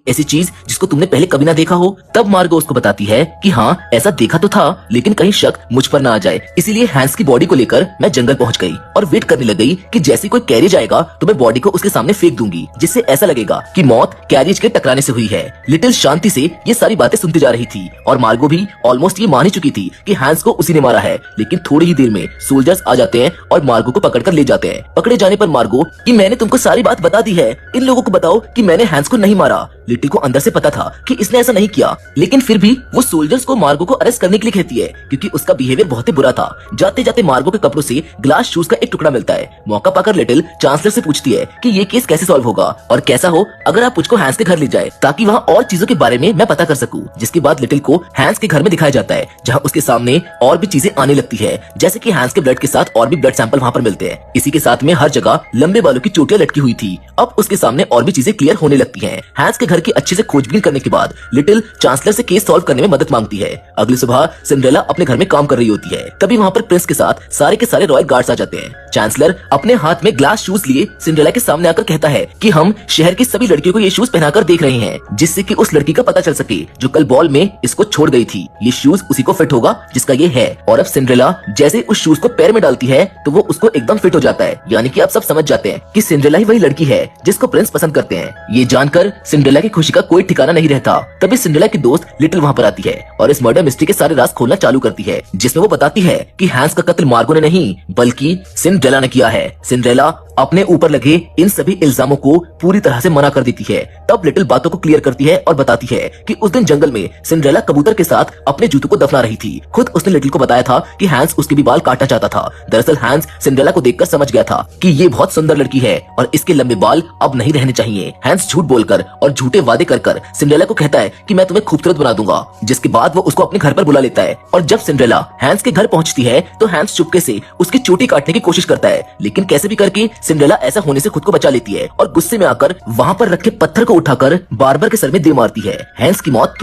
ऐसी चीज जिसको तुमने पहले कभी ना देखा हो। तब मार्गो उसको बताती है कि हाँ ऐसा देखा तो था, लेकिन कहीं शक मुझ पर ना आ जाए, इसीलिए हैंस की बॉडी को लेकर मैं जंगल पहुंच गई और वेट करने लग गई कि जैसे कोई कैरिज आएगा तो मैं बॉडी को उसके सामने फेंक दूंगी, जिससे ऐसा लगेगा कि मौत कैरिज के टकराने से हुई है। लिटिल शांति से ये सारी बातें सुनती जा रही थी और मार्गो भी ऑलमोस्ट ये मान ही चुकी थी कि हैंस को उसी ने मारा है। लेकिन थोड़ी ही देर में सोल्जर्स आ जाते हैं और मार्गो को पकड़ कर ले जाते हैं। पकड़े जाने पर मार्गो कि मैंने तुमको सारी बात बता दी है, इन लोगों को बताओ कि मैंने हैंस को नहीं मारा। लिटिल को अंदर से पता था कि इसने ऐसा नहीं किया, लेकिन फिर भी वो सोल्जर्स को मार्गो को अरेस्ट करने के लिए कहती है क्योंकि उसका बिहेवियर बहुत ही बुरा था। जाते जाते मार्गो के कपड़ों से ग्लास शूज का एक टुकड़ा मिलता है। मौका पाकर लिटिल चांसलर से पूछती है कि ये केस कैसे सॉल्व होगा और कैसा हो अगर आप मुझको हैंस के घर ले जाए ताकि वहाँ और चीजों के बारे में मैं पता कर सकूं। जिसके बाद लिटिल को हैंस के घर में दिखाया जाता है जहाँ उसके सामने और भी चीजें आने लगती है, जैसे कि हैंस के ब्लड के साथ और भी ब्लड सैंपल वहाँ पर मिलते हैं। इसी के साथ में हर जगह लंबे बालों की चोटियां लटकी हुई थी। अब उसके सामने और भी चीजें क्लियर होने लगती हैं। हैंस के घर की अच्छे से खोजबीन करने के बाद लिटिल चांसलर से केस सॉल्व करने में मदद मांगती है। अगली सुबह सिंड्रेला अपने घर में काम कर रही होती है, तभी वहाँ पर प्रिंस के साथ सारे के सारे रॉयल गार्ड्स आ जाते हैं। चांसलर अपने हाथ में ग्लास शूज लिए सिंड्रेला के सामने आकर कहता है कि हम शहर की सभी लड़कियों को ये शूज पहनाकर देख रहे हैं, जिससे कि उस लड़की का पता चल सके जो कल बॉल में इसको छोड़ गई थी। ये शूज उसी को फिट होगा जिसका ये है। और अब सिंड्रेला जैसे उस शूज को पैर में डालती है तो वो उसको एकदम फिट हो जाता है, यानी कि आप सब समझ जाते हैं कि सिंड्रेला ही वही लड़की है जिसको प्रिंस पसंद करते हैं। ये जानकर सिंड्रेला की खुशी का कोई ठिकाना नहीं रहता। तभी सिंड्रेला की दोस्त लिटिल वहाँ पर आती है और इस मर्डर मिस्ट्री के सारे राज खोलना चालू करती है, जिसमें वो बताती है कि हैंस का कत्ल मार्गो ने नहीं बल्कि सिंड्रेला ने किया है। सिंड्रेला अपने ऊपर लगे इन सभी इल्जामों को पूरी तरह से मना कर देती है। तब लिटिल बातों को क्लियर करती है और बताती है कि उस दिन जंगल में सिंड्रेला कबूतर के साथ अपने जूतों को दफना रही थी। खुद उसने लिटिल को बताया था कि हैंस उसके भी बाल काटना चाहता था। दरअसल हैंस सिंड्रेला को देखकर समझ गया था कि ये बहुत सुंदर लड़की है और इसके लंबे बाल अब नहीं रहने चाहिए। हैंस झूठ बोलकर और झूठे वादे कर कर सिंड्रेला को कहता है कि मैं तुम्हें खूबसूरत बना दूंगा, जिसके बाद वो उसको अपने घर पर बुला लेता है। और जब सिंड्रेला हैंस के घर पहुंचती है तो हैंस चुपके से उसकी चोटी काटने की कोशिश करता है, लेकिन कैसे भी करके सिंड्रेला ऐसा होने से खुद को बचा लेती है और गुस्से में आकर वहाँ पर रखे पत्थर को उठाकर बार्बर के सर में दे मारती है। हैंस की मौत